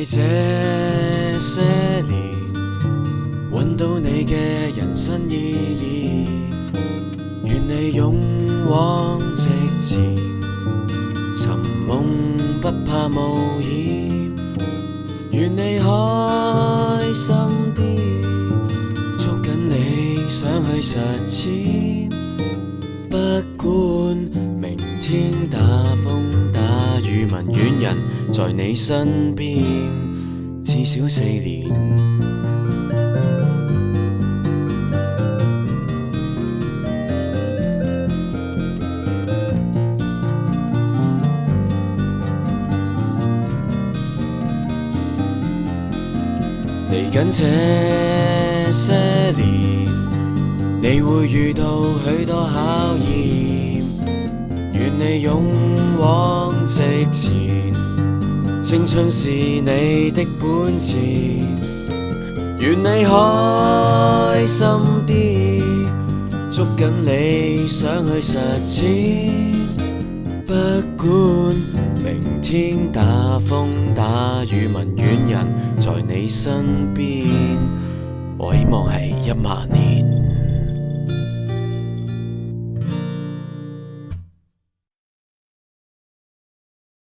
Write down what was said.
這些年揾到你嘅人生意義，願你勇往直前，尋夢不怕冒險，願你開心啲，捉緊你想去實踐，不管明天打風打雨，問遠人在你身邊至少4年。嚟緊這些年，你會遇到許多考驗，願你勇往直前，青春是你的本錢，願你開心啲，捉緊你想去實踐，不管明天打風打雨，問遠人在你身邊，我希望係1萬年。